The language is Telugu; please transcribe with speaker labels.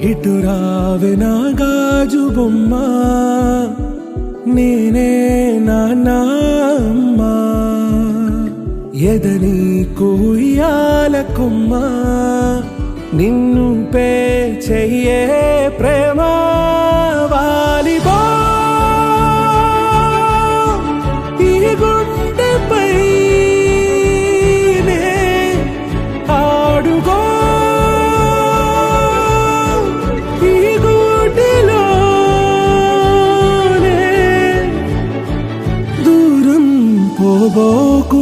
Speaker 1: ఇటు రావే నా గాజు బొమ్మ, నేనే నాన్నమ్మ, ఎదని కుయ్యాల కొమ్మ, నిన్ను పే చెయ్యే ప్రేమ వాలిబా ఈ గుండెపై ఆడుగో పోబోకు